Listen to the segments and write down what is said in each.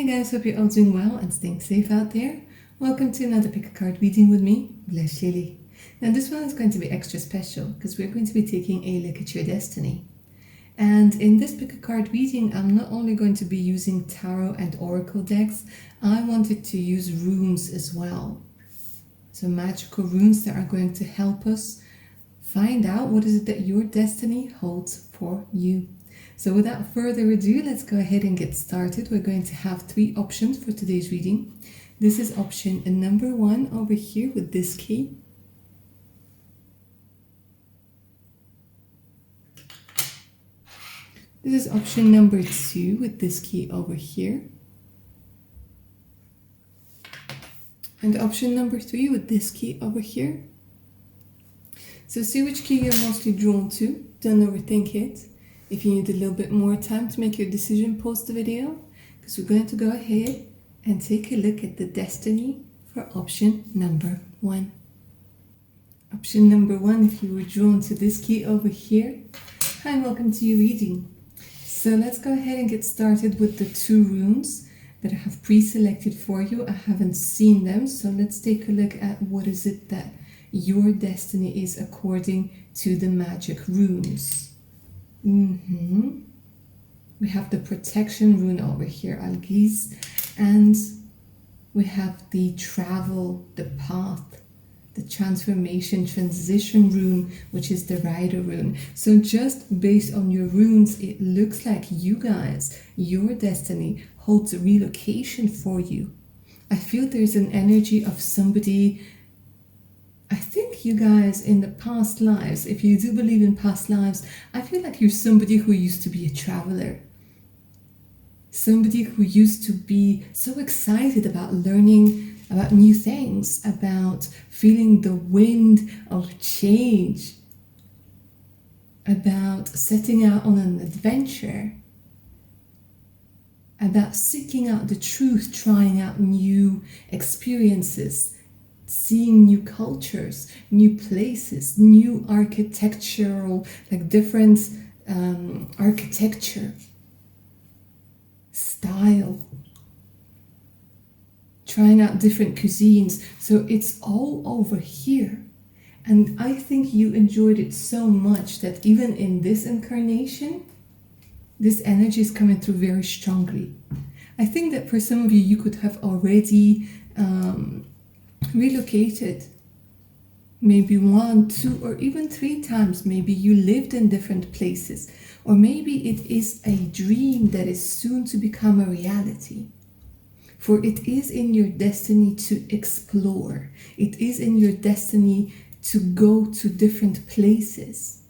guys, hope you're all doing well and staying safe out there. Welcome to another pick a card reading with me, Bless Lily. Now this one is going to be extra special because we're going to be taking a look at your destiny. And in this pick a card reading, I'm not only going to be using tarot and oracle decks, I wanted to use runes as well. So magical runes that are going to help us find out what is it that your destiny holds for you. So without further ado, let's go ahead and get started. We're going to have 3 options for today's reading. This is option number 1 over here with this key. This is option number 2 with this key over here. And option number 3 with this key over here. So see which key you're mostly drawn to. Don't overthink it. If you need a little bit more time to make your decision, pause the video, because we're going to go ahead and take a look at the destiny for option number 1. Option number 1, if you were drawn to this key over here, hi and welcome to your reading. So let's go ahead and get started with the 2 runes that I have pre-selected for you. I haven't seen them, so let's take a look at what is it that your destiny is according to the magic runes. We have the protection rune over here, Algis, and we have the travel, the path, the transformation, transition rune, which is the rider rune. So just based on your runes, it looks like you guys, your destiny holds a relocation for you. I feel there's an energy of somebody. I think you guys in the past lives, if you do believe in past lives, I feel like you're somebody who used to be a traveler. Somebody who used to be so excited about learning about new things, about feeling the wind of change, about setting out on an adventure, about seeking out the truth, trying out new experiences, seeing new cultures, new places, new architectural, like different architecture, style, trying out different cuisines. So it's all over here. And I think you enjoyed it so much that even in this incarnation, this energy is coming through very strongly. I think that for some of you, you could have already relocated maybe 1, 2, or even 3 times. Maybe you lived in different places, or maybe it is a dream that is soon to become a reality. For it is in your destiny to explore. It is in your destiny to go to different places,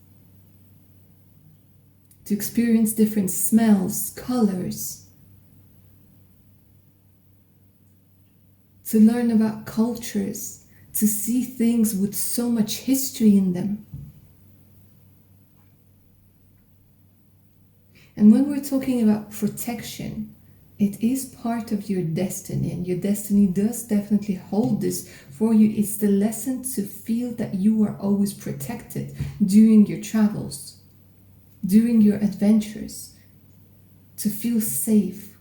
to experience different smells, colors, to learn about cultures, to see things with so much history in them. And when we're talking about protection, it is part of your destiny, and your destiny does definitely hold this for you. It's the lesson to feel that you are always protected during your travels, during your adventures, to feel safe.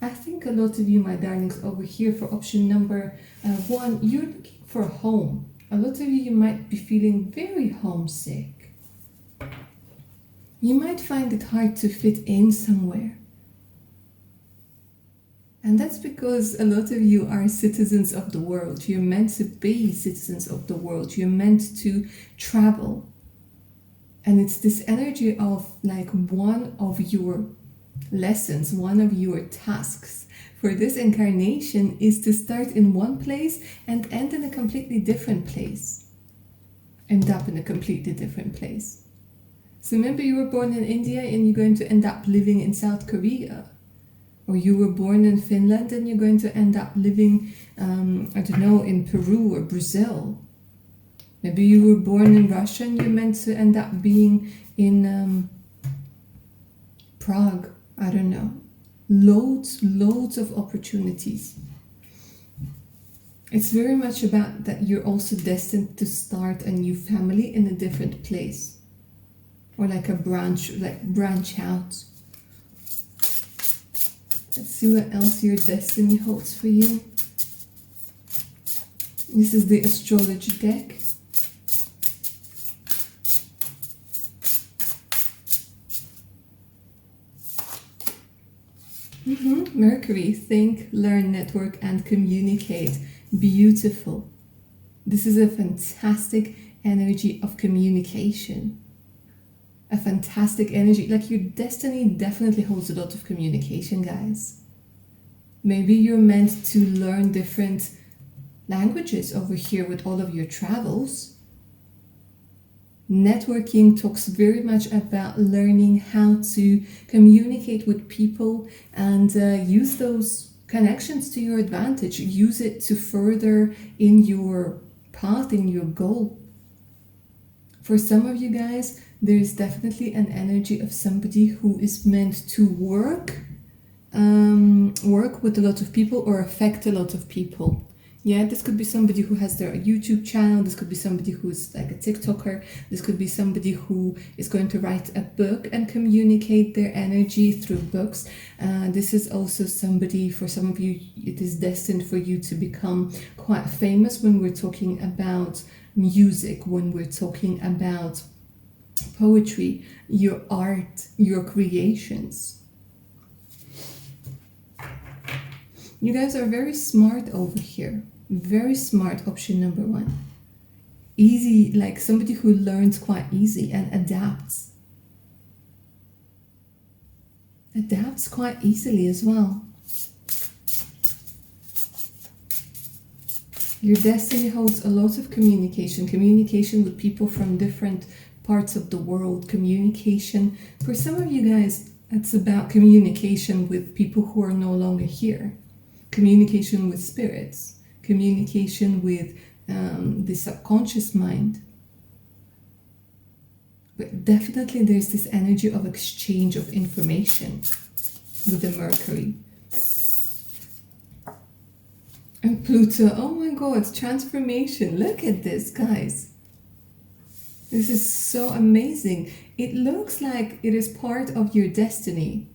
I think a lot of you, my darlings, over here for option number 1, you're looking for a home. A lot of you might be feeling very homesick. You might find it hard to fit in somewhere. And that's because a lot of you are citizens of the world. You're meant to be citizens of the world. You're meant to travel. And it's this energy of like one of your lessons, one of your tasks for this incarnation is to start in one place and end in a completely different place. End up in a completely different place. So maybe you were born in India and you're going to end up living in South Korea. Or you were born in Finland and you're going to end up living, I don't know, in Peru or Brazil. Maybe you were born in Russia and you're meant to end up being in Prague. I don't know. Loads of opportunities. It's very much about that you're also destined to start a new family in a different place. Or like a branch out. Let's see what else your destiny holds for you. This is the astrology deck. Mercury, think, learn, network, and communicate. Beautiful. This is a fantastic energy of communication. A fantastic energy. Like, your destiny definitely holds a lot of communication, guys. Maybe you're meant to learn different languages over here with all of your travels. Networking talks very much about learning how to communicate with people and use those connections to your advantage. Use it to further in your path, in your goal. For some of you guys, there is definitely an energy of somebody who is meant to work with a lot of people or affect a lot of people. Yeah, this could be somebody who has their YouTube channel. This could be somebody who's like a TikToker. This could be somebody who is going to write a book and communicate their energy through books. This is also somebody, for some of you, it is destined for you to become quite famous when we're talking about music, when we're talking about poetry, your art, your creations. You guys are very smart over here. Very smart, option number one. Easy, like somebody who learns quite easy and adapts. Adapts quite easily as well. Your destiny holds a lot of communication. Communication with people from different parts of the world. Communication. For some of you guys, it's about communication with people who are no longer here. Communication with spirits, communication with the subconscious mind. But definitely there's this energy of exchange of information with the Mercury. And Pluto, oh my God, transformation. Look at this, guys. This is so amazing. It looks like it is part of your destiny.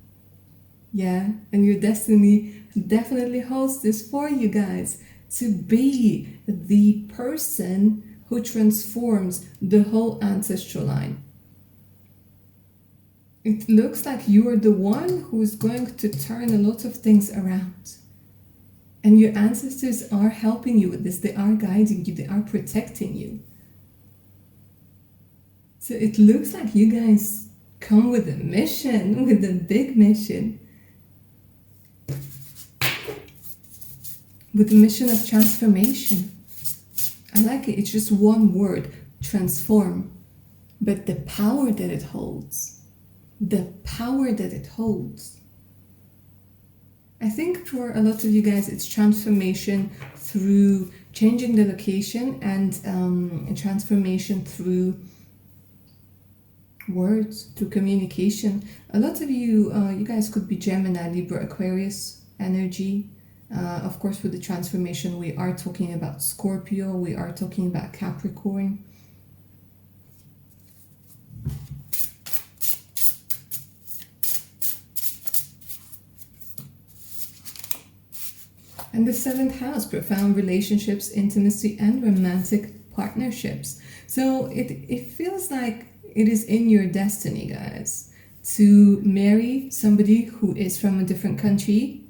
Yeah, and your destiny definitely holds this for you guys, to be the person who transforms the whole ancestral line. It looks like you are the one who is going to turn a lot of things around. And your ancestors are helping you with this. They are guiding you. They are protecting you. So it looks like you guys come with a mission, with a big mission. With the mission of transformation. I like it. It's just one word, transform. But the power that it holds. The power that it holds. I think for a lot of you guys, it's transformation through changing the location and transformation through words, through communication. A lot of you, you guys could be Gemini, Libra, Aquarius energy. Of course, with the transformation, we are talking about Scorpio, we are talking about Capricorn. And the 7th house, profound relationships, intimacy, and romantic partnerships. So it feels like it is in your destiny, guys, to marry somebody who is from a different country,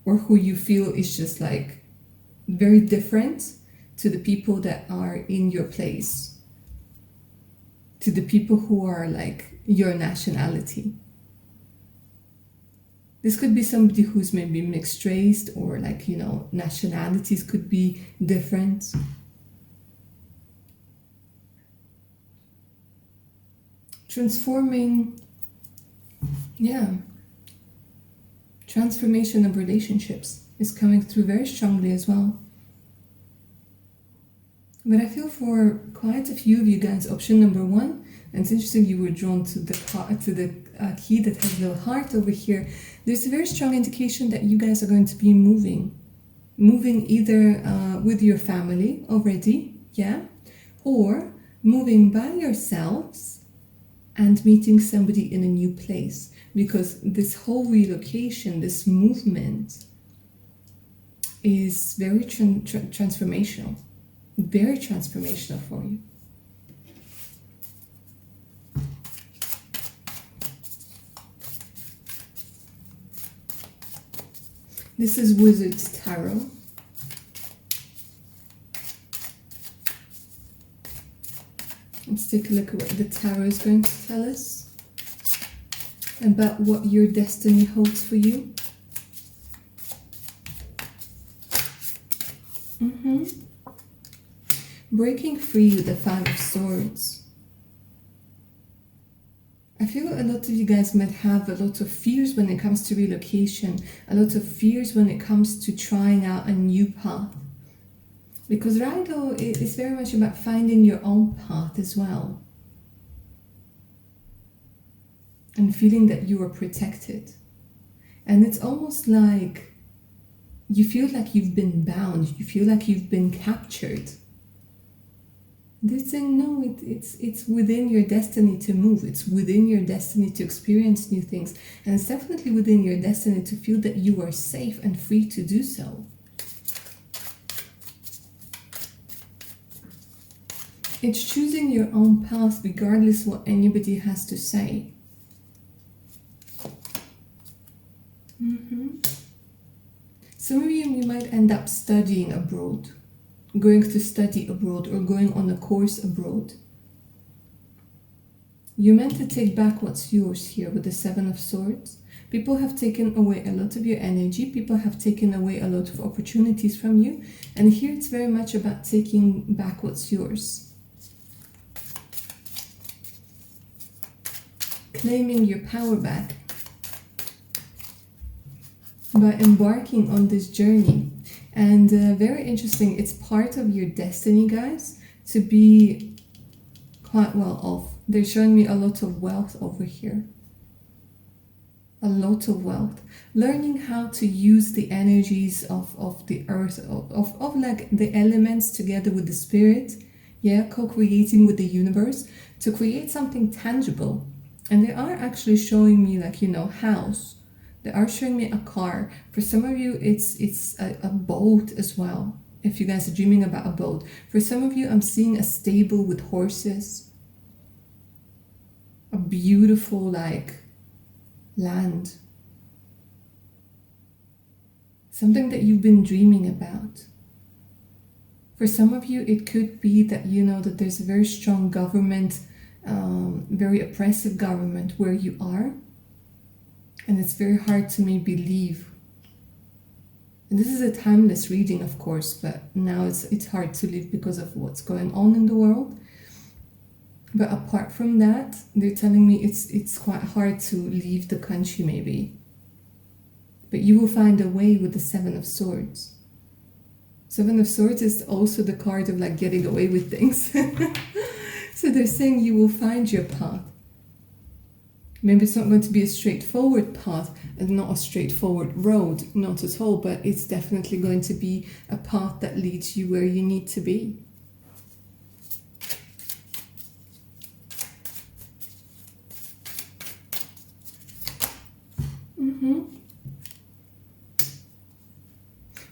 or who you feel is just like very different to the people that are in your place, to the people who are like your nationality. This could be somebody who's maybe mixed race, or like, you know, nationalities could be different. Transforming, yeah. Transformation of relationships is coming through very strongly as well. But I feel for quite a few of you guys, option number one, and it's interesting you were drawn to the key that has the heart over here. There's a very strong indication that you guys are going to be moving either with your family already, yeah, or moving by yourselves and meeting somebody in a new place, because this whole relocation, this movement is very transformational, very transformational for you. This is Wizard's Tarot. Let's take a look at what the tarot is going to tell us about what your destiny holds for you. Breaking free with the Five of Swords. I feel a lot of you guys might have a lot of fears when it comes to relocation, a lot of fears when it comes to trying out a new path. Because Raido is very much about finding your own path as well. And feeling that you are protected. And it's almost like you feel like you've been bound, you feel like you've been captured. They're saying, no, it's within your destiny to move. It's within your destiny to experience new things. And it's definitely within your destiny to feel that you are safe and free to do so. It's choosing your own path regardless what anybody has to say. Some of you might end up studying abroad, going to study abroad, or going on a course abroad. You're meant to take back what's yours here with the Seven of Swords. People have taken away a lot of your energy. People have taken away a lot of opportunities from you. And here it's very much about taking back what's yours. Claiming your power back by embarking on this journey. And very interesting, it's part of your destiny, guys, to be quite well off. They're showing me a lot of wealth over here. A lot of wealth. Learning how to use the energies of the earth, of like the elements together with the spirit. Yeah, co-creating with the universe to create something tangible. And they are actually showing me, like, you know, house. They are showing me a car. For some of you, it's a boat as well. If you guys are dreaming about a boat. For some of you, I'm seeing a stable with horses. A beautiful, like, land. Something that you've been dreaming about. For some of you, it could be that you know that there's a very strong government, very oppressive government where you are. And it's very hard to maybe leave. And this is a timeless reading, of course, but now it's hard to leave because of what's going on in the world. But apart from that, they're telling me it's quite hard to leave the country maybe. But you will find a way with the Seven of Swords. Seven of Swords is also the card of like getting away with things. So they're saying you will find your path. Maybe it's not going to be a straightforward path and not a straightforward road, not at all, but it's definitely going to be a path that leads you where you need to be.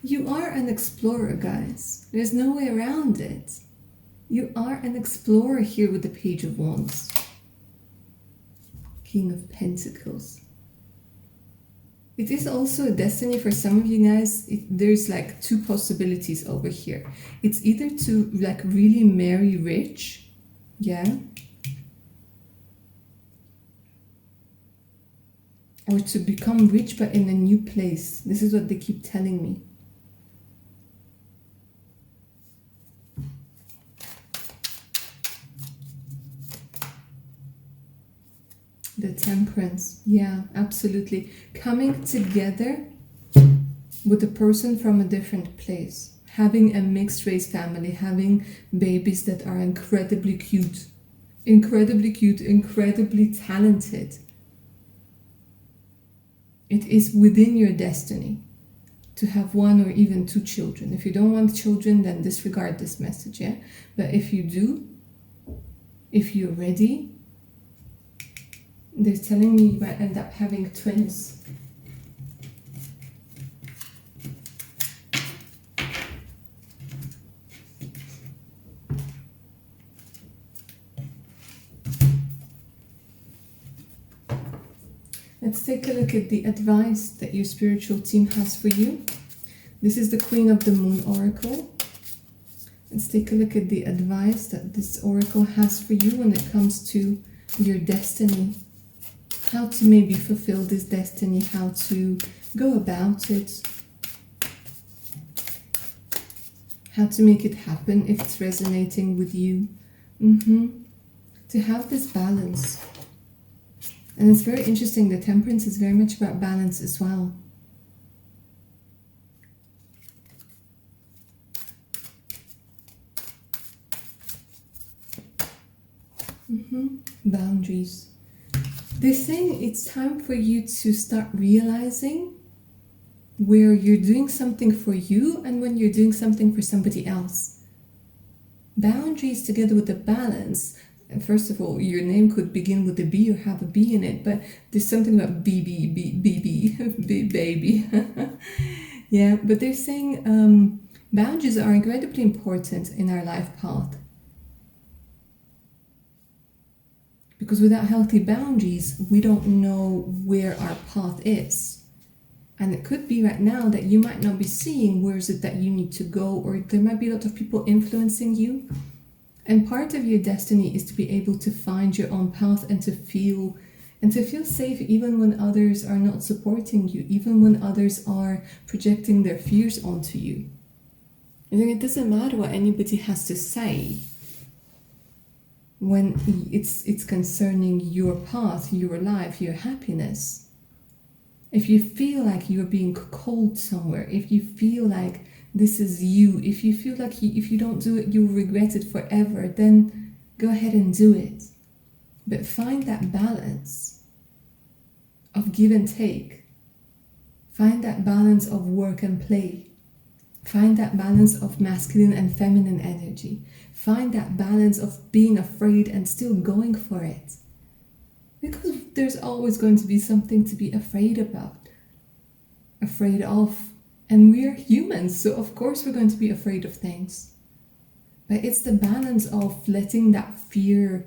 You are an explorer, guys. There's no way around it. You are an explorer here with the Page of Wands. King of Pentacles. It is also a destiny for some of you guys. There's like two possibilities over here. It's either to like really marry rich, yeah, or to become rich but in a new place. This is what they keep telling me. The Temperance, yeah, absolutely. Coming together with a person from a different place. Having a mixed race family, having babies that are incredibly cute, incredibly talented. It is within your destiny to have one or even two children. If you don't want children, then disregard this message, yeah? But if you do, if you're ready, They're telling me you might end up having twins. Let's take a look at the advice that your spiritual team has for you. This is the Queen of the Moon Oracle. Let's take a look at the advice that this oracle has for you when it comes to your destiny. How to maybe fulfill this destiny, how to go about it, how to make it happen if it's resonating with you. To have this balance. And it's very interesting, the Temperance is very much about balance as well. Boundaries. They're saying it's time for you to start realizing where you're doing something for you and when you're doing something for somebody else. Boundaries together with the balance. And first of all, your name could begin with a B or have a B in it, but there's something about BB, baby. Yeah, but they're saying boundaries are incredibly important in our life path. Because without healthy boundaries, we don't know where our path is. And it could be right now that you might not be seeing where is it that you need to go, or there might be a lot of people influencing you. And part of your destiny is to be able to find your own path and to feel safe even when others are not supporting you, even when others are projecting their fears onto you. I think it doesn't matter what anybody has to say when it's concerning your path, your life, your happiness. If you feel like you're being called somewhere, if you feel like this is you, if you feel like if you don't do it, you'll regret it forever, then go ahead and do it. But find that balance of give and take. Find that balance of work and play. Find that balance of masculine and feminine energy. Find that balance of being afraid and still going for it. Because there's always going to be something to be afraid about, afraid of. And we are humans, so of course we're going to be afraid of things. But it's the balance of letting that fear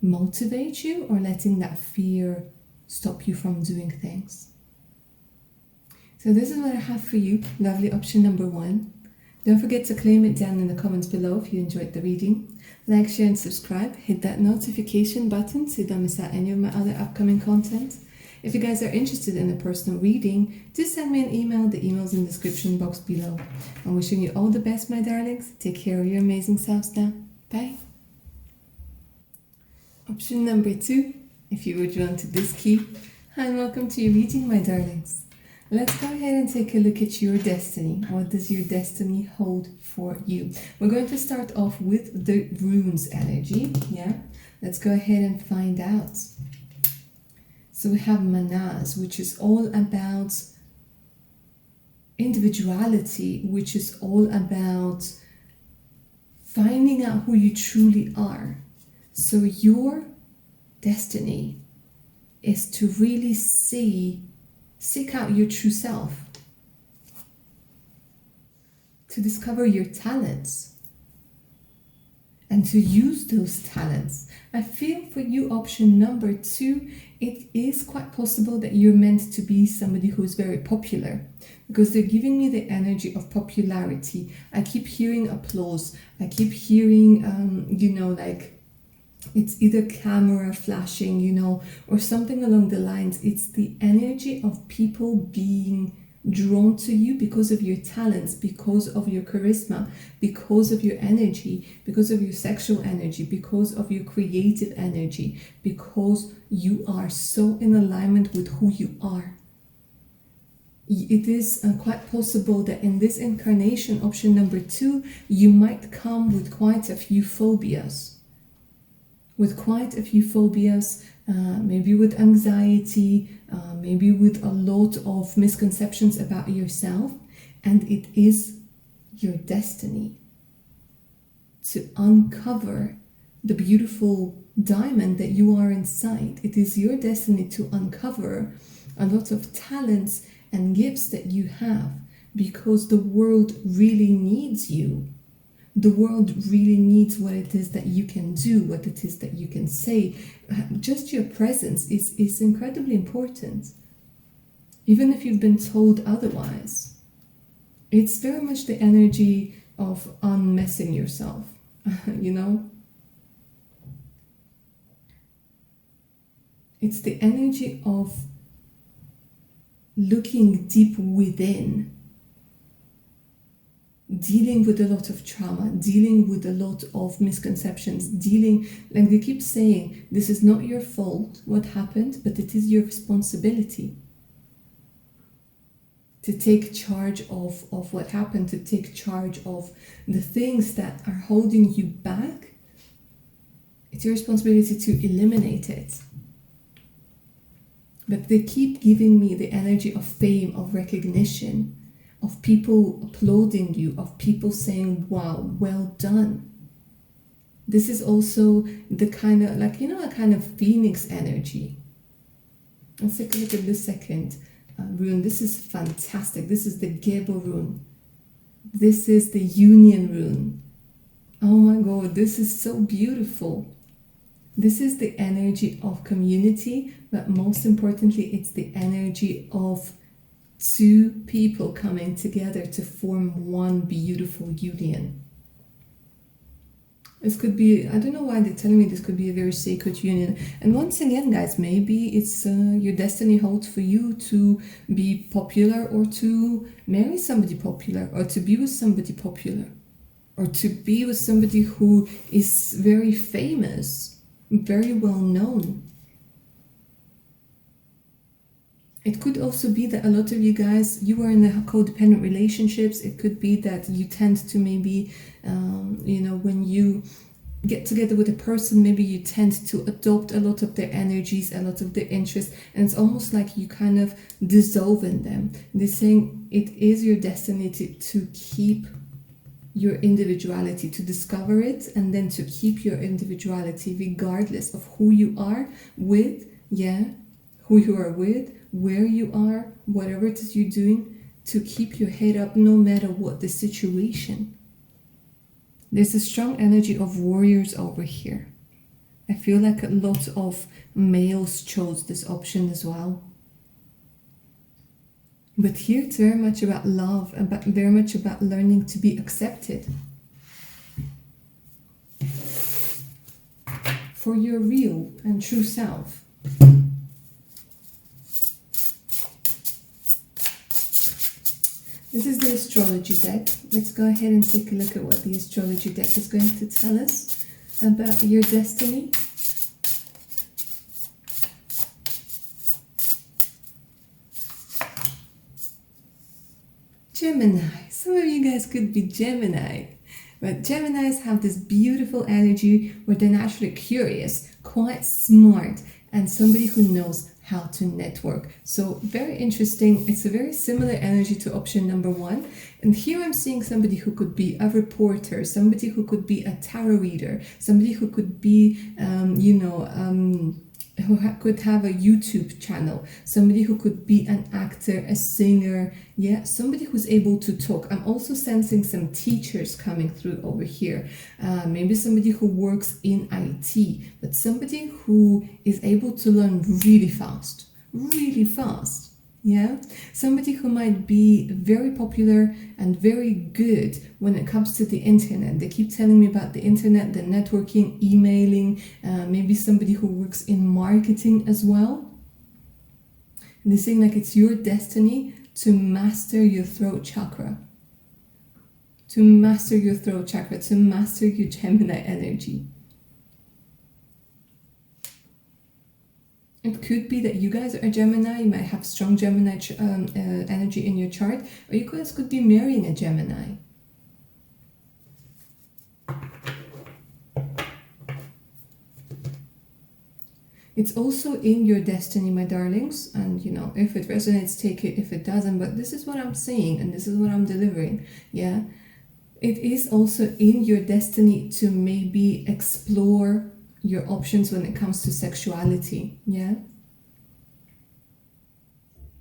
motivate you or letting that fear stop you from doing things. So this is what I have for you, lovely option number 1. Don't forget to claim it down in the comments below if you enjoyed the reading. Like, share and subscribe. Hit that notification button so you don't miss out any of my other upcoming content. If you guys are interested in a personal reading, just send me an email. The email's in the description box below. I'm wishing you all the best, my darlings. Take care of your amazing selves now. Bye. Option number 2. If you were drawn to this key, hi and welcome to your reading, my darlings. Let's go ahead and take a look at your destiny. What does your destiny hold for you? We're going to start off with the runes energy. Yeah, let's go ahead and find out. So we have Manas, which is all about individuality, which is all about finding out who you truly are. So your destiny is to really seek out your true self, to discover your talents and to use those talents. I feel for you, option number 2, it is quite possible that you're meant to be somebody who is very popular, because they're giving me the energy of popularity. I keep hearing applause. I keep hearing, like it's either camera flashing, or something along the lines. It's the energy of people being drawn to you because of your talents, because of your charisma, because of your energy, because of your sexual energy, because of your creative energy, because you are so in alignment with who you are. It is quite possible that in this incarnation, option number 2, you might come with quite a few phobias. Maybe with anxiety, maybe with a lot of misconceptions about yourself. And it is your destiny to uncover the beautiful diamond that you are inside. It is your destiny to uncover a lot of talents and gifts that you have, because the world really needs you. The world really needs what it is that you can do, what it is that you can say. Just your presence is incredibly important. Even if you've been told otherwise. It's very much the energy of unmessing yourself, you know? It's the energy of looking deep within, dealing with a lot of trauma, dealing with a lot of misconceptions, like they keep saying, this is not your fault what happened, but it is your responsibility to take charge of what happened, to take charge of the things that are holding you back. It's your responsibility to eliminate it. But they keep giving me the energy of fame, of recognition, of people applauding you, of people saying, wow, well done. This is also the kind of, like, you know, a kind of phoenix energy. Let's take a look at the second rune. This is fantastic. This is the Gebo rune. This is the union rune. Oh my God, this is so beautiful. This is the energy of community, but most importantly, it's the energy of two people coming together to form one beautiful union. This could be, I don't know why they're telling me this could be a very sacred union. And once again, guys, maybe it's your destiny holds for you to be popular, or to marry somebody popular, or to be with somebody popular, or to be with somebody who is very famous, very well known. It could also be that a lot of you guys, you are in a codependent relationships. It could be that you tend to maybe, you know, when you get together with a person, maybe you tend to adopt a lot of their energies, a lot of their interests, and it's almost like you kind of dissolve in them. They're saying it is your destiny to keep your individuality, to discover it, and then to keep your individuality regardless of who you are with, who you are with, where you are, whatever it is you're doing, to keep your head up no matter what the situation. There's a strong energy of warriors over here. I feel like a lot of males chose this option as well. But here it's very much about love, very much about learning to be accepted for your real and true self. This is the astrology deck. Let's go ahead and take a look at what the astrology deck is going to tell us about your destiny. Gemini. Some of you guys could be Gemini. But Geminis have this beautiful energy where they're naturally curious, quite smart, and somebody who knows how to network. So very interesting. It's a very similar energy to option number one. And here I'm seeing somebody who could be a reporter, somebody who could be a tarot reader, somebody who could be, who could have a YouTube channel, somebody who could be an actor, a singer, somebody who's able to talk. I'm also sensing some teachers coming through over here. Maybe somebody who works in IT, but somebody who is able to learn really fast. Somebody who might be very popular and very good when it comes to the internet. They keep telling me about the internet, the networking, emailing, maybe somebody who works in marketing as well. And they're saying like it's your destiny to master your throat chakra, to master your Gemini energy. It could be that you guys are Gemini. You might have strong Gemini energy in your chart, or you guys could be marrying a Gemini. It's also in your destiny, my darlings, and if it resonates, take it. If it doesn't, but this is what I'm saying, and this is what I'm delivering. It is also in your destiny to maybe explore your options when it comes to sexuality. Yeah.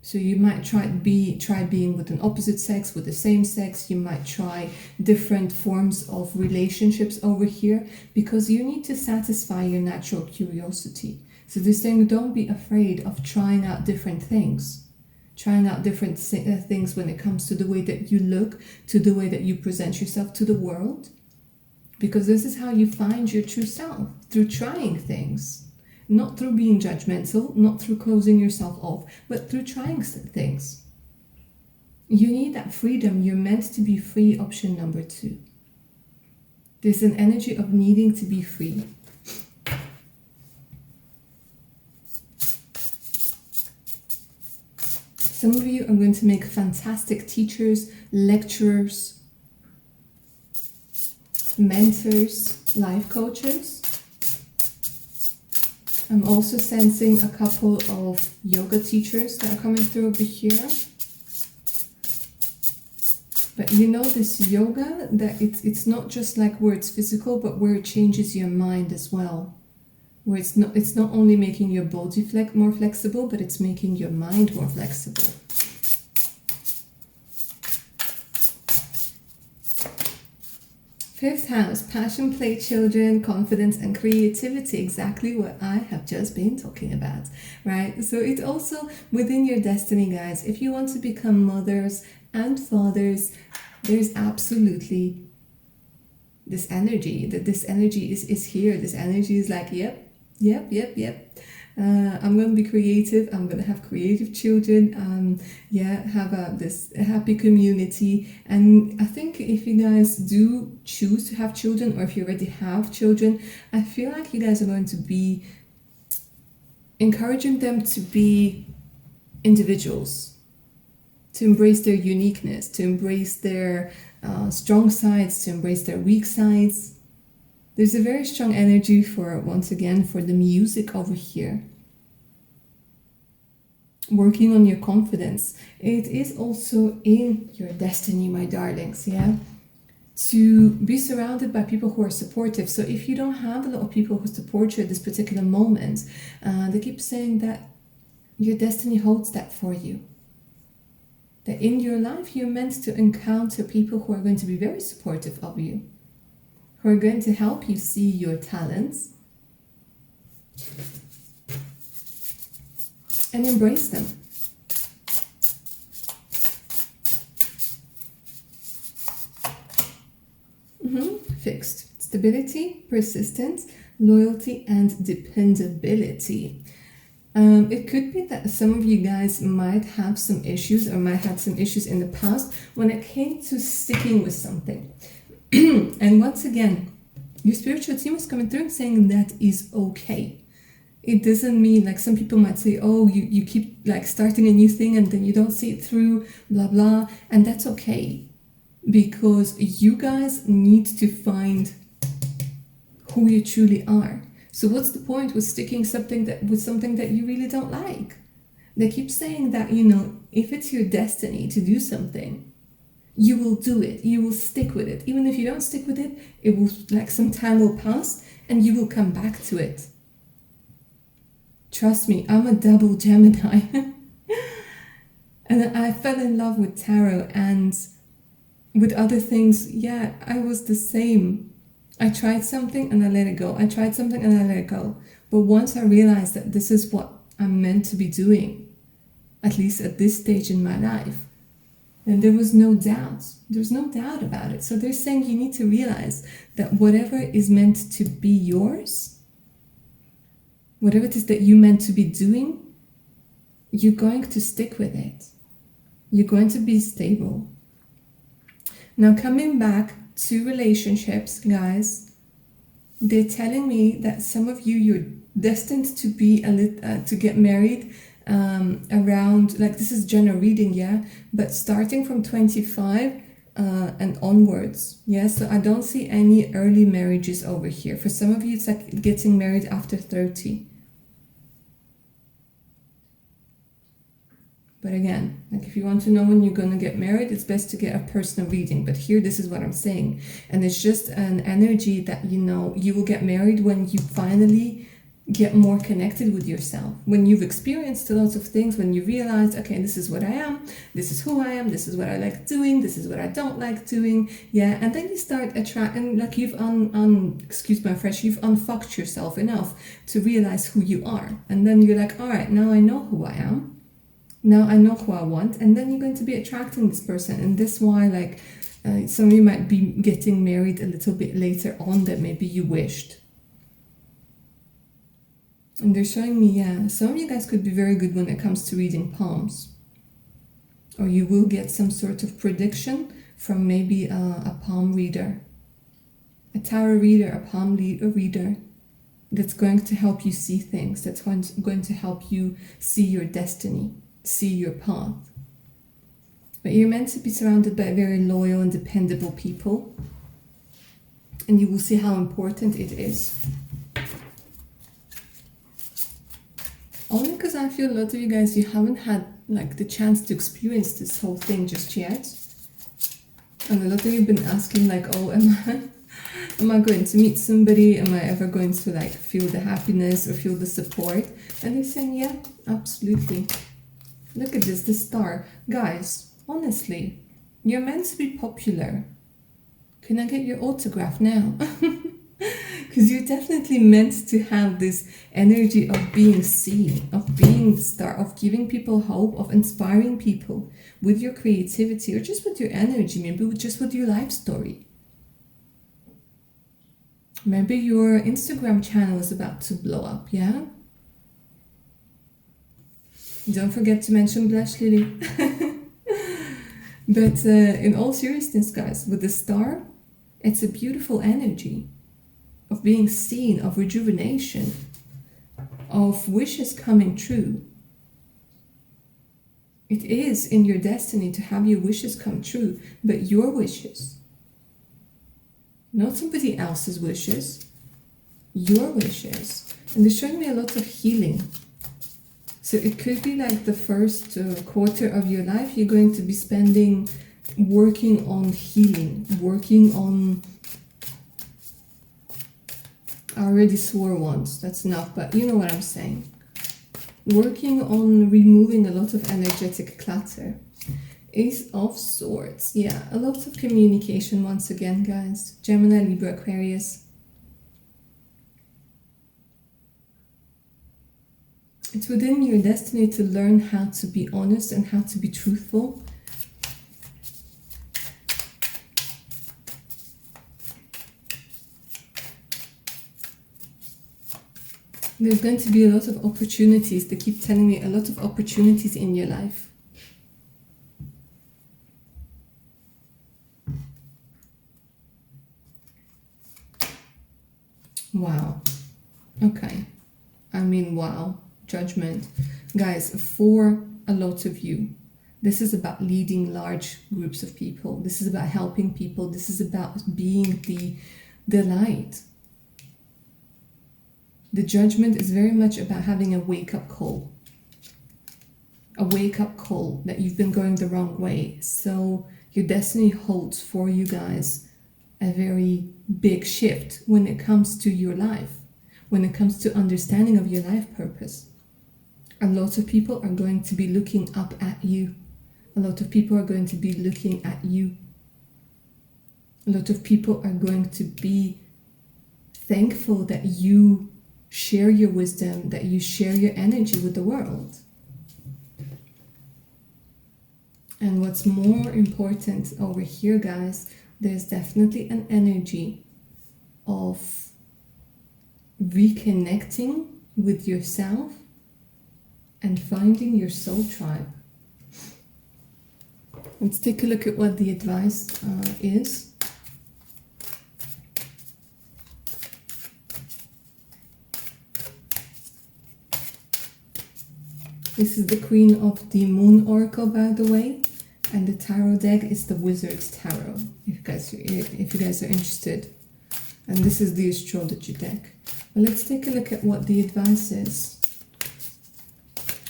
So you might try being with an opposite sex, with the same sex. You might try different forms of relationships over here because you need to satisfy your natural curiosity. So they're saying don't be afraid of trying out different things. Trying out different things when it comes to the way that you look, to the way that you present yourself to the world. Because this is how you find your true self, through trying things. Not through being judgmental, not through closing yourself off, but through trying things. You need that freedom. You're meant to be free, option number 2. There's an energy of needing to be free. Some of you are going to make fantastic teachers, lecturers, mentors, life coaches. I'm also sensing a couple of yoga teachers that are coming through over here. But you know, this yoga, that it's not just like where it's physical, but where it changes your mind as well. Where it's not only making your body more flexible, but it's making your mind more flexible. Fifth house, passion, play, children, confidence, and creativity. Exactly what I have just been talking about, right? So it's also within your destiny, guys. If you want to become mothers and fathers, there's absolutely this energy, that this energy is here. This energy is like, yep. I'm going to be creative. I'm going to have creative children. Have this happy community. And I think if you guys do choose to have children, or if you already have children, I feel like you guys are going to be encouraging them to be individuals, to embrace their uniqueness, to embrace their strong sides, to embrace their weak sides. There's a very strong energy for, once again, for the music over here. Working on your confidence. It is also in your destiny, my darlings, yeah? To be surrounded by people who are supportive. So if you don't have a lot of people who support you at this particular moment, they keep saying that your destiny holds that for you. That in your life, you're meant to encounter people who are going to be very supportive of you, who are going to help you see your talents and embrace them. Fixed. Stability, persistence, loyalty, and dependability. It could be that some of you guys might have some issues, or might have some issues in the past when it came to sticking with something. And once again, your spiritual team is coming through and saying that is okay. It doesn't mean, like some people might say, oh, you keep like starting a new thing and then you don't see it through, blah, blah. And that's okay, because you guys need to find who you truly are. So what's the point with sticking with something that you really don't like? They keep saying that, you know, if it's your destiny to do something, you will do it. You will stick with it. Even if you don't stick with it, it will, like, some time will pass and you will come back to it. Trust me, I'm a double Gemini. And I fell in love with tarot, and with other things, yeah, I was the same. I tried something and I let it go. I tried something and I let it go. But once I realized that this is what I'm meant to be doing, at least at this stage in my life, then there was no doubt. There's no doubt about it. So they're saying you need to realize that whatever is meant to be yours, whatever it is that you're meant to be doing, you're going to stick with it. You're going to be stable. Now, coming back to relationships, guys, they're telling me that some of you, you're destined to be to get married around, like, this is general reading, yeah, but starting from 25 and onwards, yeah. So I don't see any early marriages over here. For some of you, it's like getting married after 30. But again, like if you want to know when you're going to get married, it's best to get a personal reading. But here, this is what I'm saying. And it's just an energy that, you know, you will get married when you finally get more connected with yourself. When you've experienced a lot of things, when you realize, okay, this is what I am, this is who I am, this is what I like doing, this is what I don't like doing. Yeah, and then you start attracting, like you've excuse my French, you've unfucked yourself enough to realize who you are. And then you're like, all right, now I know who I am. Now I know who I want, and then you're going to be attracting this person. And that's why, like, some of you might be getting married a little bit later on than maybe you wished. And they're showing me, yeah, some of you guys could be very good when it comes to reading palms. Or you will get some sort of prediction from maybe a palm reader, a tarot reader, a palm reader that's going to help you see things, that's going to help you see your destiny, see your path. But you're meant to be surrounded by very loyal and dependable people. And you will see how important it is. Only because I feel a lot of you guys, you haven't had like the chance to experience this whole thing just yet. And a lot of you have been asking like, oh, am I going to meet somebody? Am I ever going to like feel the happiness or feel the support? And they're saying, yeah, absolutely. Look at this, the star. Guys, honestly, you're meant to be popular. Can I get your autograph now? Because you're definitely meant to have this energy of being seen, of being the star, of giving people hope, of inspiring people with your creativity or just with your energy, maybe just with your life story. Maybe your Instagram channel is about to blow up, yeah? Don't forget to mention Blush Lily. But in all seriousness, guys, with the star, it's a beautiful energy of being seen, of rejuvenation, of wishes coming true. It is in your destiny to have your wishes come true, but your wishes, not somebody else's wishes, your wishes. And they're showing me a lot of healing. So it could be like the first quarter of your life, you're going to be spending working on healing, working on, I already swore once, that's enough, but you know what I'm saying. Working on removing a lot of energetic clutter. Ace of Swords, yeah, a lot of communication once again, guys. Gemini, Libra, Aquarius. It's within your destiny to learn how to be honest and how to be truthful. There's going to be a lot of opportunities. They keep telling me a lot of opportunities in your life. Wow. Okay. I mean, wow. Judgment. Guys, for a lot of you, this is about leading large groups of people. This is about helping people. This is about being the light. The judgment is very much about having a wake-up call. A wake-up call that you've been going the wrong way. So your destiny holds for you guys a very big shift when it comes to your life, when it comes to understanding of your life purpose. A lot of people are going to be looking up at you. A lot of people are going to be looking at you. A lot of people are going to be thankful that you share your wisdom, that you share your energy with the world. And what's more important over here, guys, there's definitely an energy of reconnecting with yourself and finding your soul tribe. Let's take a look at what the advice is. This is the Queen of the Moon Oracle, by the way, and the tarot deck is the Wizard's Tarot, if you guys are interested. And this is the Astrology deck. But let's take a look at what the advice is.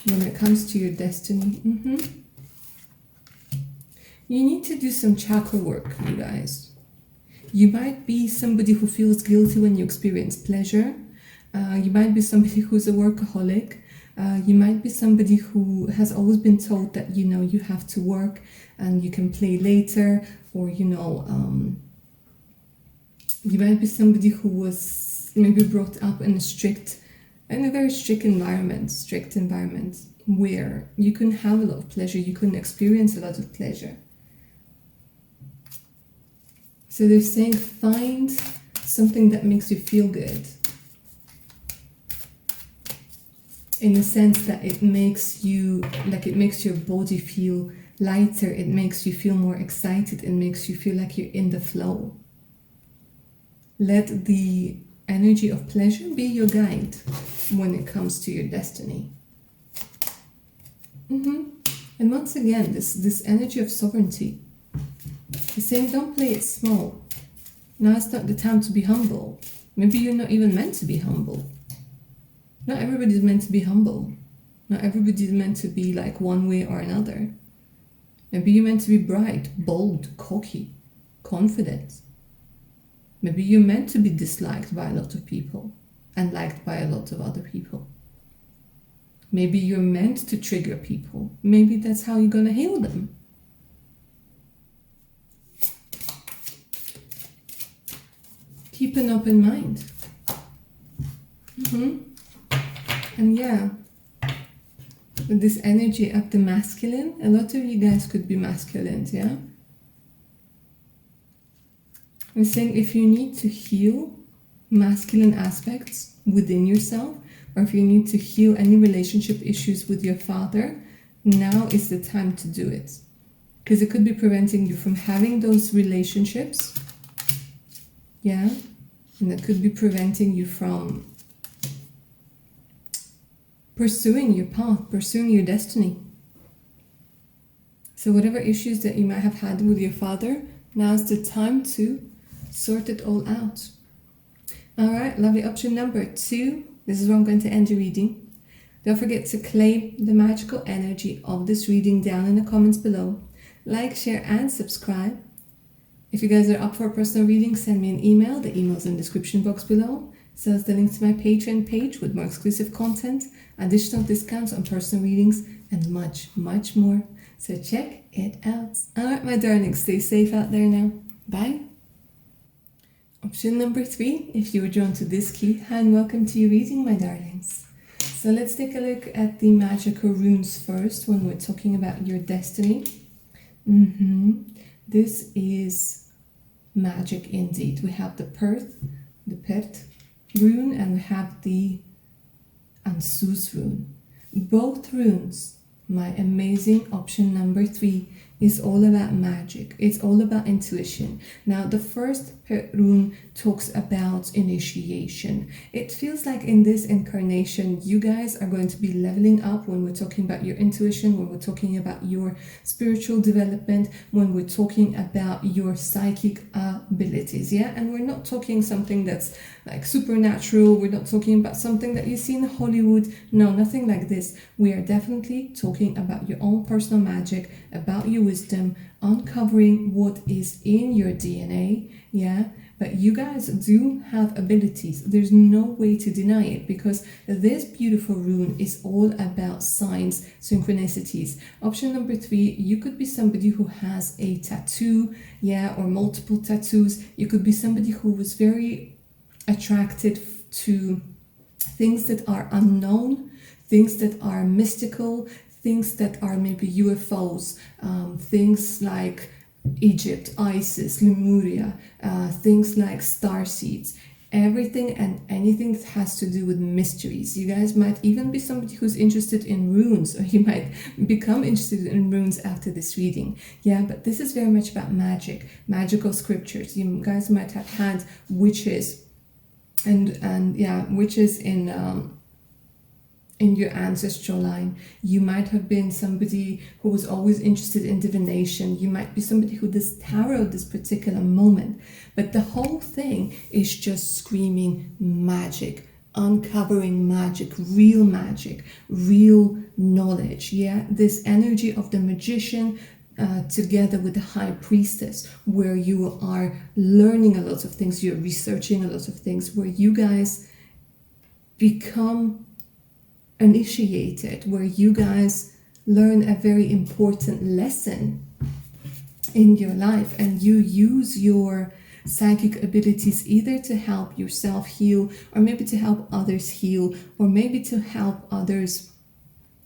when it comes to your destiny. You need to do some chakra work, you guys. You might be somebody who feels guilty when you experience pleasure. You might be somebody who's a workaholic. You might be somebody who has always been told that, you know, you have to work and you can play later, or, you know, you might be somebody who was maybe brought up in a very strict environment where you couldn't have a lot of pleasure, you couldn't experience a lot of pleasure. So they're saying find something that makes you feel good. In the sense that it makes you, like it makes your body feel lighter, it makes you feel more excited, it makes you feel like you're in the flow. Let the energy of pleasure be your guide when it comes to your destiny. And once again, this energy of sovereignty. He's saying don't play it small. Now it's not the time to be humble. Maybe you're not even meant to be humble. Not everybody's meant to be humble. Not everybody's meant to be like one way or another. Maybe you're meant to be bright, bold, cocky, confident. Maybe you're meant to be disliked by a lot of people and liked by a lot of other people. Maybe you're meant to trigger people. Maybe that's how you're gonna heal them. Keep an open mind. And yeah, with this energy of the masculine, a lot of you guys could be masculine, yeah? I'm saying if you need to heal masculine aspects within yourself, or if you need to heal any relationship issues with your father, now is the time to do it. Because it could be preventing you from having those relationships, yeah? And it could be preventing you from pursuing your path, pursuing your destiny. So whatever issues that you might have had with your father, now's the time to sort it all out. All right, lovely. Option number 2. This is where I'm going to end your reading. Don't forget to claim the magical energy of this reading down in the comments below. Like, share, and subscribe. If you guys are up for a personal reading, send me an email. The email's in the description box below. So it's the link to my Patreon page with more exclusive content, additional discounts on personal readings, and much, much more. So check it out. All right, my darlings, stay safe out there now. Bye. Option number 3, if you were drawn to this key, hi and welcome to your reading, my darlings. So let's take a look at the magical runes first when we're talking about your destiny. This is magic indeed. We have the Pert rune, and we have the Ansus rune. Both runes, my amazing option number 3, is all about magic. It's all about intuition. Now, the first rune talks about initiation. It feels like in this incarnation, you guys are going to be leveling up when we're talking about your intuition, when we're talking about your spiritual development, when we're talking about your psychic abilities, yeah? And we're not talking something that's like supernatural. We're not talking about something that you see in Hollywood. No, nothing like this. We are definitely talking about your own personal magic, about your wisdom, uncovering what is in your DNA, yeah? But you guys do have abilities. There's no way to deny it, because this beautiful rune is all about signs, synchronicities. Option number 3, you could be somebody who has a tattoo, yeah, or multiple tattoos. You could be somebody who was very attracted to things that are unknown, things that are mystical, things that are maybe UFOs, things like Egypt, Isis, Lemuria, things like starseeds, everything and anything that has to do with mysteries. You guys might even be somebody who's interested in runes, or you might become interested in runes after this reading. Yeah, but this is very much about magic, magical scriptures. You guys might have had witches and yeah, witches in your ancestral line. You might have been somebody who was always interested in divination. You might be somebody who does tarot this particular moment. But the whole thing is just screaming magic, uncovering magic, real knowledge. Yeah, this energy of the magician together with the high priestess, where you are learning a lot of things, you're researching a lot of things, where you guys become initiated, where you guys learn a very important lesson in your life, and you use your psychic abilities either to help yourself heal, or maybe to help others heal, or maybe to help others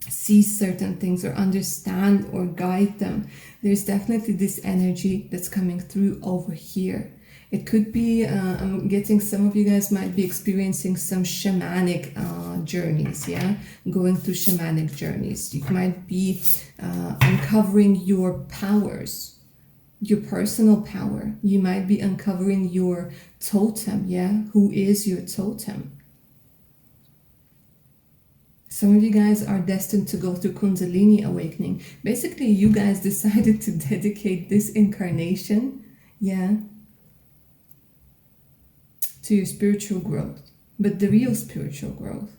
see certain things or understand or guide them. There's definitely this energy that's coming through over here. It could be, I'm getting some of you guys might be experiencing some shamanic journeys, yeah? Going through shamanic journeys. You might be uncovering your powers, your personal power. You might be uncovering your totem, yeah? Who is your totem? Some of you guys are destined to go through Kundalini awakening. Basically, you guys decided to dedicate this incarnation, yeah, to your spiritual growth, but the real spiritual growth.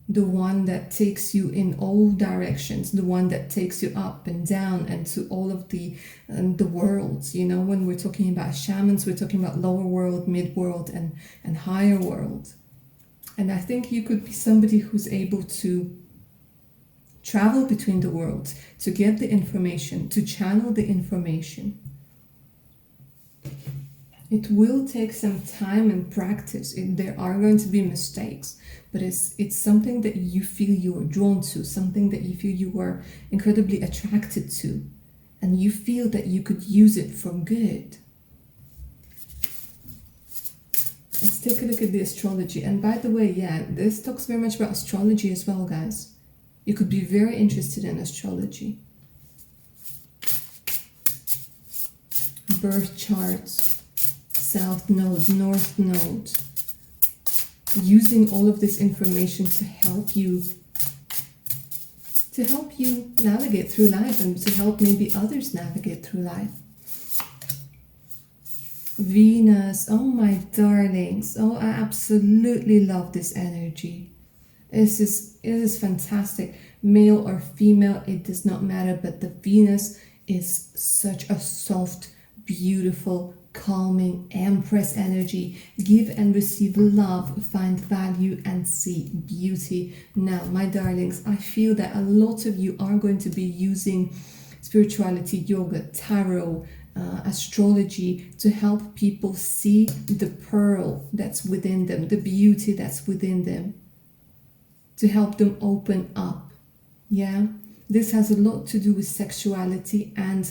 The one that takes you in all directions, the one that takes you up and down and to all of the worlds. You know, when we're talking about shamans, we're talking about lower world, mid world, and higher world. And I think you could be somebody who's able to travel between the worlds, to get the information, to channel the information. It will take some time and practice. There are going to be mistakes, but it's something that you feel you are drawn to, something that you feel you are incredibly attracted to, and you feel that you could use it for good. Let's take a look at the astrology. And by the way, yeah, this talks very much about astrology as well, guys. You could be very interested in astrology. Birth charts, south node, north node. Using all of this information to help you navigate through life, and to help maybe others navigate through life. Venus, oh my darlings, oh, I absolutely love this energy. It is fantastic. Male or female, it does not matter, but the Venus is such a soft, beautiful, calming empress energy. Give and receive love, find value and see beauty. Now, my darlings, I feel that a lot of you are going to be using spirituality, yoga, tarot, astrology to help people see the pearl that's within them, the beauty that's within them, to help them open up. Yeah, this has a lot to do with sexuality and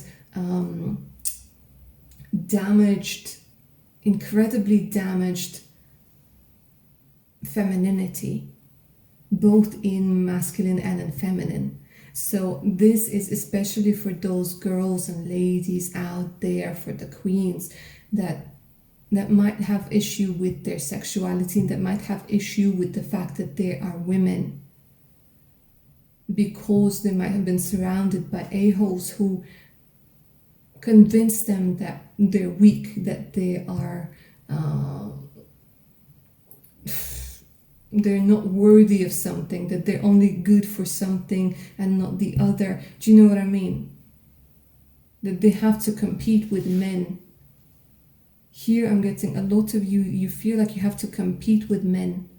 incredibly damaged femininity, both in masculine and in feminine. So this is especially for those girls and ladies out there, for the queens that might have issue with their sexuality, and that might have issue with the fact that they are women, because they might have been surrounded by a-holes who convince them that they're weak, that they are they're not worthy of something, that they're only good for something and not the other. Do you know what I mean? That they have to compete with men. Here I'm getting a lot of you feel like you have to compete with men,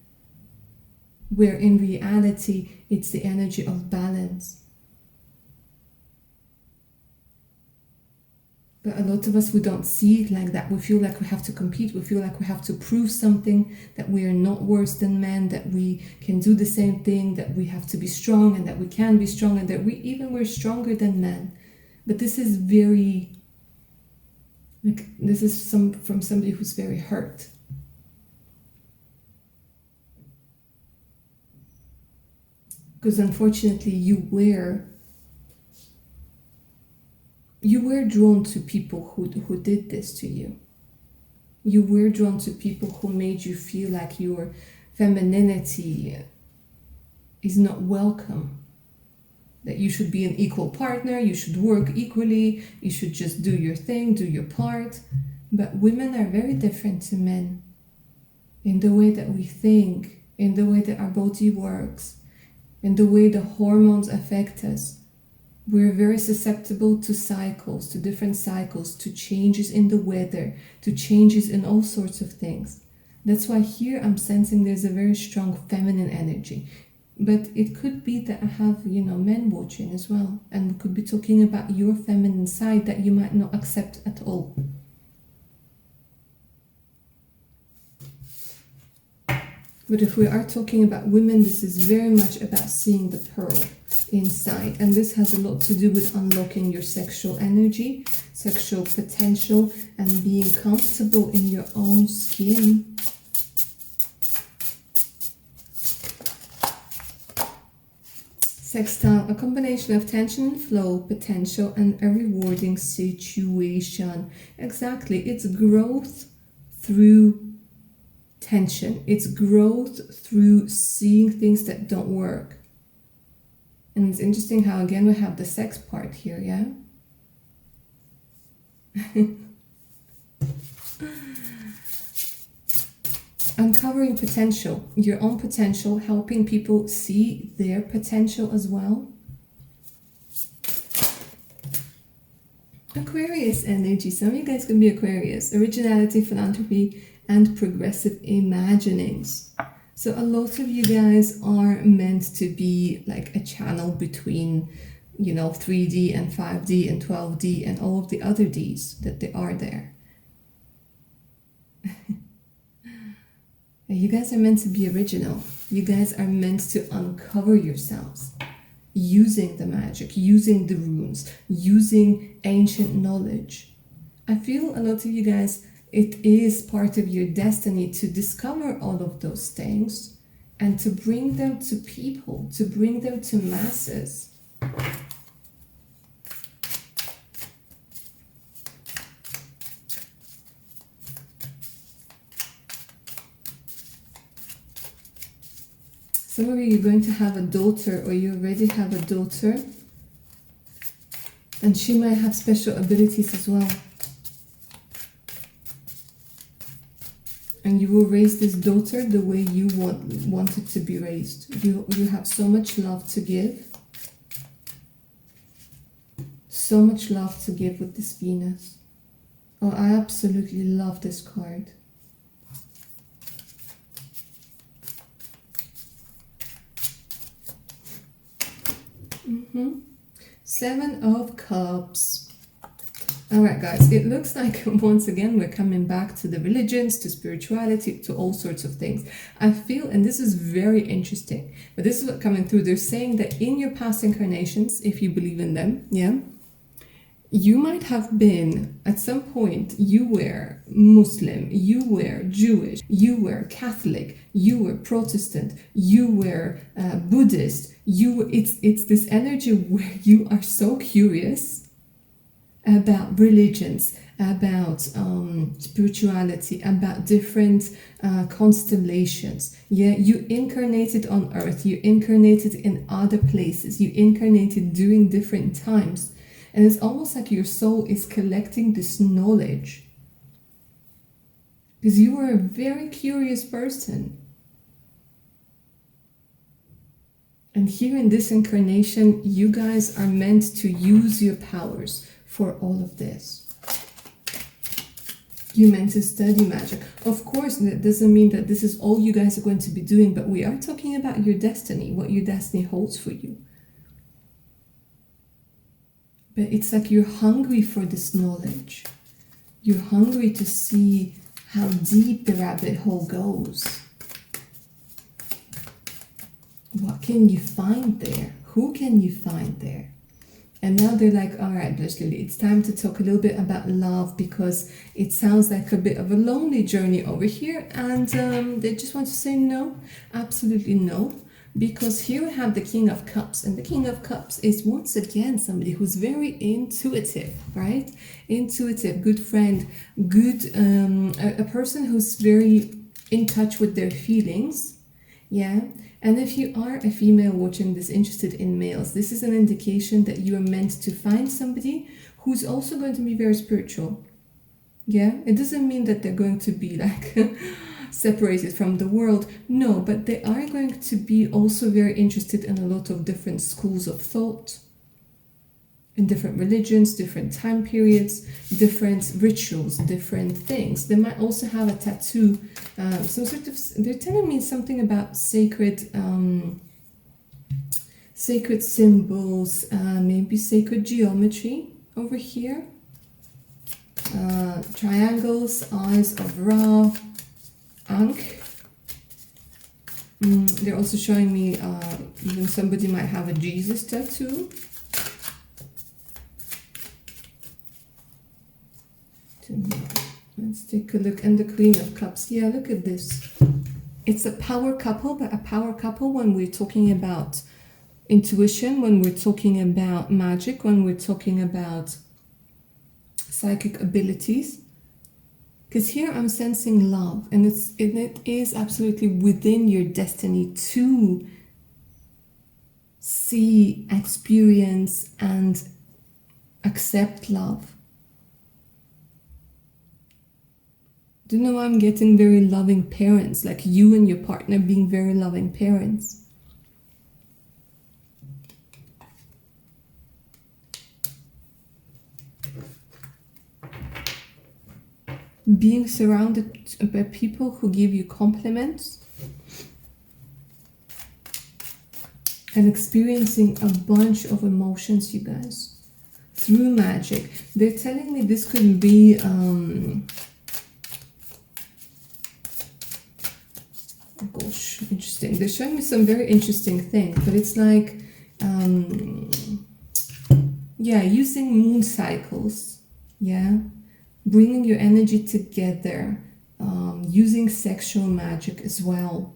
where in reality it's the energy of balance. But a lot of us, we don't see it like that. We feel like we have to compete. We feel like we have to prove something, that we are not worse than men, that we can do the same thing, that we have to be strong, and that we can be strong, and that we're stronger than men. But this is from somebody who's very hurt. Because unfortunately you were drawn to people who did this to you. You were drawn to people who made you feel like your femininity is not welcome. That you should be an equal partner, you should work equally, you should just do your thing, do your part. But women are very different to men. in the way that we think, in the way that our body works, in the way the hormones affect us. We're very susceptible to cycles, to different cycles, to changes in the weather, to changes in all sorts of things. That's why here I'm sensing there's a very strong feminine energy. But it could be that I have, men watching as well. And we could be talking about your feminine side that you might not accept at all. But if we are talking about women, this is very much about seeing the pearl inside. And this has a lot to do with unlocking your sexual energy, sexual potential, and being comfortable in your own skin. Sextile, a combination of tension and flow, potential, and a rewarding situation. Exactly, it's growth through tension. It's growth through seeing things that don't work. And it's interesting how, again, we have the sex part here, yeah? Uncovering potential, your own potential, helping people see their potential as well. Aquarius energy. Some of you guys can be Aquarius. Originality, philanthropy, and progressive imaginings. So a lot of you guys are meant to be like a channel between, 3D and 5D and 12D and all of the other Ds that they are there. You guys are meant to be original. You guys are meant to uncover yourselves using the magic, using the runes, using ancient knowledge. I feel a lot of you guys, it is part of your destiny to discover all of those things and to bring them to people, to bring them to masses. Some of you are going to have a daughter, or you already have a daughter, and she might have special abilities as well. And you will raise this daughter the way you want it to be raised. You have so much love to give. So much love to give with this Venus. Oh, I absolutely love this card. Seven of Cups. Alright guys, it looks like once again we're coming back to the religions, to spirituality, to all sorts of things. I feel, and this is very interesting, but this is what coming through. They're saying that in your past incarnations, if you believe in them, yeah, you might have been, at some point, you were Muslim, you were Jewish, you were Catholic, you were Protestant, you were Buddhist. It's this energy where you are so curious about religions, about spirituality, about different constellations. Yeah, you incarnated on Earth, you incarnated in other places, you incarnated during different times. And it's almost like your soul is collecting this knowledge. Because you are a very curious person. And here in this incarnation, you guys are meant to use your powers for all of this. You're meant to study magic. Of course, that doesn't mean that this is all you guys are going to be doing, but we are talking about your destiny, what your destiny holds for you. But it's like you're hungry for this knowledge. You're hungry to see how deep the rabbit hole goes. What can you find there? Who can you find there? And now they're like, all right, Leslie, it's time to talk a little bit about love, because it sounds like a bit of a lonely journey over here. And they just want to say no, absolutely no. Because here we have the King of Cups, and the King of Cups is once again somebody who's very intuitive, right? Intuitive, good friend, good, a person who's very in touch with their feelings, yeah? And if you are a female watching this interested in males, this is an indication that you are meant to find somebody who's also going to be very spiritual, yeah? It doesn't mean that they're going to be like separated from the world. No, but they are going to be also very interested in a lot of different schools of thought, in different religions, different time periods, different rituals, different things. They might also have a tattoo, some sort of, they're telling me something about sacred symbols, maybe sacred geometry over here. Triangles, eyes of Ra, Ankh. They're also showing me even somebody might have a Jesus tattoo. Let's take a look. And the Queen of Cups. Yeah, look at this. It's a power couple, but a power couple when we're talking about intuition, when we're talking about magic, when we're talking about psychic abilities. Because here I'm sensing love, and it is absolutely within your destiny to see, experience, and accept love. Do you know I'm getting very loving parents, like you and your partner being very loving parents. Being surrounded by people who give you compliments and experiencing a bunch of emotions, you guys, through magic. They're telling me this could be oh gosh, interesting. They're showing me some very interesting things, but it's like yeah, using moon cycles, yeah, bringing your energy together, using sexual magic as well.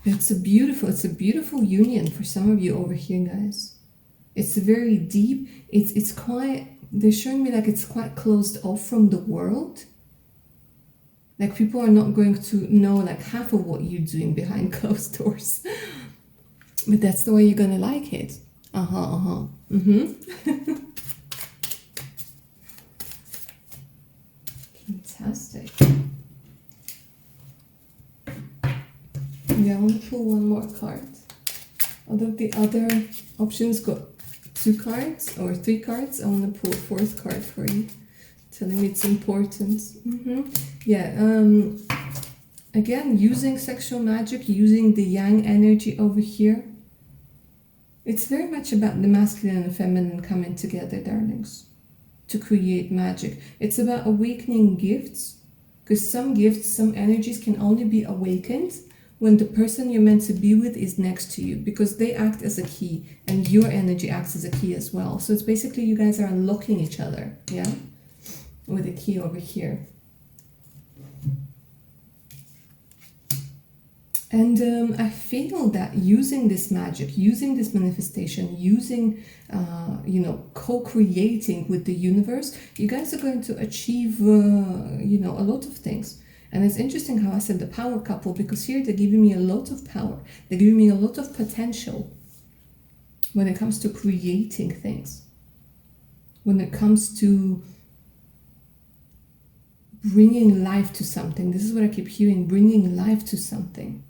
It's a beautiful union for some of you over here, guys. It's very deep. It's quite, they're showing me like it's quite closed off from the world. Like people are not going to know like half of what you're doing behind closed doors. But that's the way you're gonna like it. Fantastic. Yeah, I want to pull one more card. Although the other options got 2 cards or 3 cards, I want to pull a 4th card for you, telling me it's important. Yeah, again, using sexual magic, using the yang energy over here. It's very much about the masculine and the feminine coming together, darlings, to create magic. It's about awakening gifts, because some gifts, some energies can only be awakened when the person you're meant to be with is next to you, because they act as a key and your energy acts as a key as well. So it's basically you guys are unlocking each other, yeah, with a key over here. And I feel that using this magic, using this manifestation, using, you know, co-creating with the universe, you guys are going to achieve, you know, a lot of things. And it's interesting how I said the power couple, because here they're giving me a lot of power. They're giving me a lot of potential when it comes to creating things. When it comes to bringing life to something. This is what I keep hearing, bringing life to something.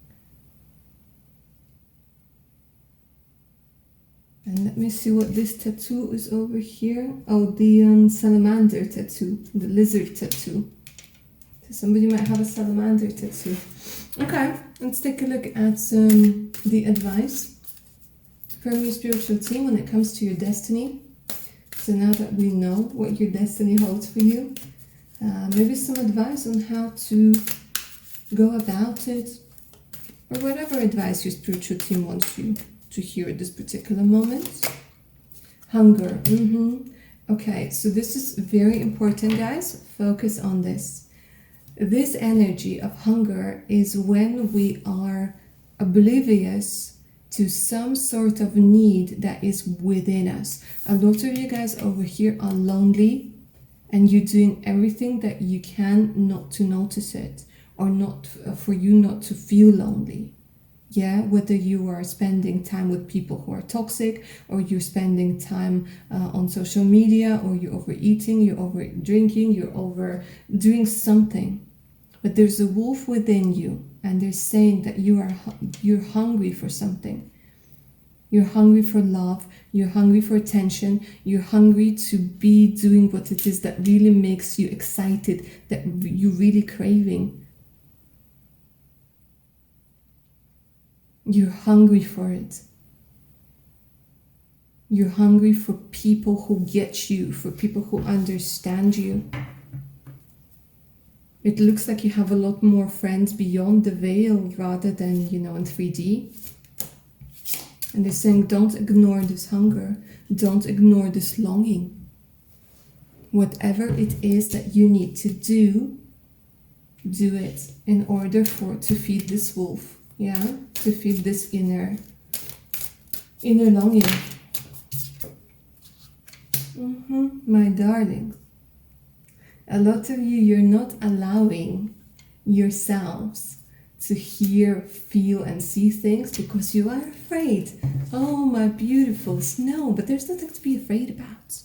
And let me see what this tattoo is over here. Oh, the salamander tattoo, the lizard tattoo. So somebody might have a salamander tattoo. Okay, let's take a look at the advice from your spiritual team when it comes to your destiny. So now that we know what your destiny holds for you, maybe some advice on how to go about it, or whatever advice your spiritual team wants you to hear at this particular moment. Hunger. Okay, so this is very important, guys. Focus on this. This energy of hunger is when we are oblivious to some sort of need that is within us. A lot of you guys over here are lonely, and you're doing everything that you can not to notice it, or not for you not to feel lonely. Yeah, whether you are spending time with people who are toxic, or you're spending time on social media, or you're overeating, you're over drinking, you're over doing something. but there's a wolf within you, and they're saying that you're hungry for something. You're hungry for love, you're hungry for attention, you're hungry to be doing what it is that really makes you excited, that you're really craving. You're hungry for it. You're hungry for people who get you, for people who understand you. It looks like you have a lot more friends beyond the veil rather than, in 3D. And they're saying, don't ignore this hunger. Don't ignore this longing. Whatever it is that you need to do it in order to feed this wolf. Yeah? To feed this inner longing. My darling. A lot of you, you're not allowing yourselves to hear, feel, and see things because you are afraid. Oh, my beautifuls. No, but there's nothing to be afraid about,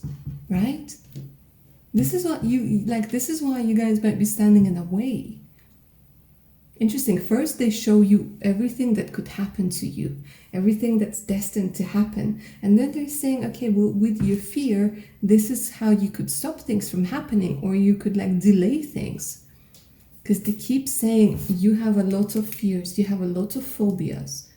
right? This is what this is why you guys might be standing in the way. Interesting. First, they show you everything that could happen to you, everything that's destined to happen. And then they're saying, okay, well, with your fear, this is how you could stop things from happening, or you could delay things. Because they keep saying you have a lot of fears, you have a lot of phobias,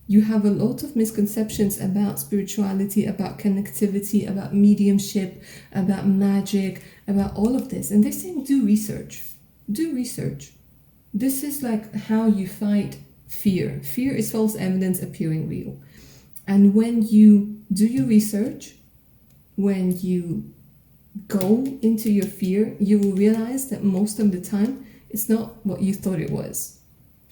you have a lot of misconceptions about spirituality, about connectivity, about mediumship, about magic, about all of this. And they're saying do research. Do research. This is how you fight fear. Fear is false evidence appearing real. And when you do your research, when you go into your fear, you will realize that most of the time, it's not what you thought it was.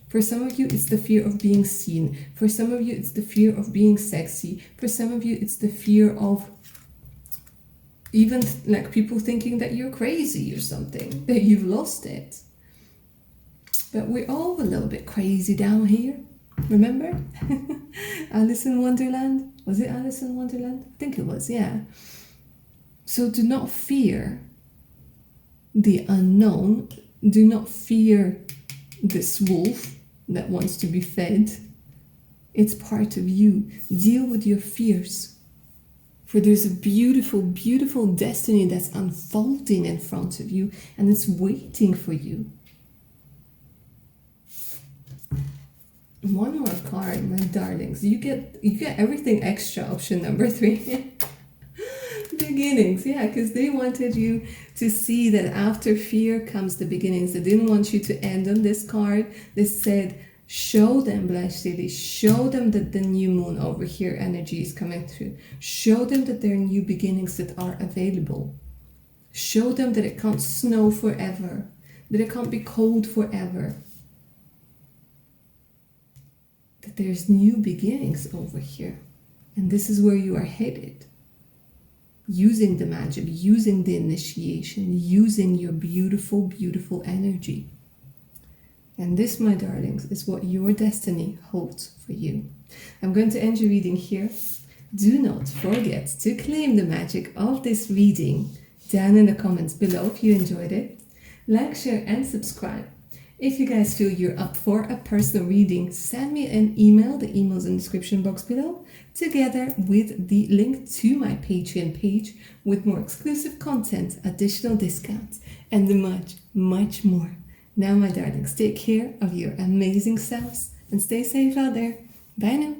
For some of you, it's the fear of being seen. For some of you, it's the fear of being sexy. For some of you, it's the fear of even people thinking that you're crazy or something, that you've lost it. But we're all a little bit crazy down here. Remember? Alice in Wonderland? Was it Alice in Wonderland? I think it was, yeah. So do not fear the unknown. Do not fear this wolf that wants to be fed. It's part of you. Deal with your fears. For there's a beautiful, beautiful destiny that's unfolding in front of you, and it's waiting for you. One more card, my darlings. You get everything extra, option number 3. Beginnings, yeah, because they wanted you to see that after fear comes the beginnings. They didn't want you to end on this card. They said, show them, Blanche Lily, show them that the new moon over here energy is coming through. Show them that there are new beginnings that are available. Show them that it can't snow forever, that it can't be cold forever, that there's new beginnings over here. And this is where you are headed. Using the magic, using the initiation, using your beautiful, beautiful energy. And this, my darlings, is what your destiny holds for you. I'm going to end your reading here. Do not forget to claim the magic of this reading down in the comments below if you enjoyed it. Like, share, and subscribe. If you guys feel you're up for a personal reading, send me an email. The email's in the description box below, together with the link to my Patreon page with more exclusive content, additional discounts, and much, much more. Now, my darlings, take care of your amazing selves and stay safe out there. Bye now.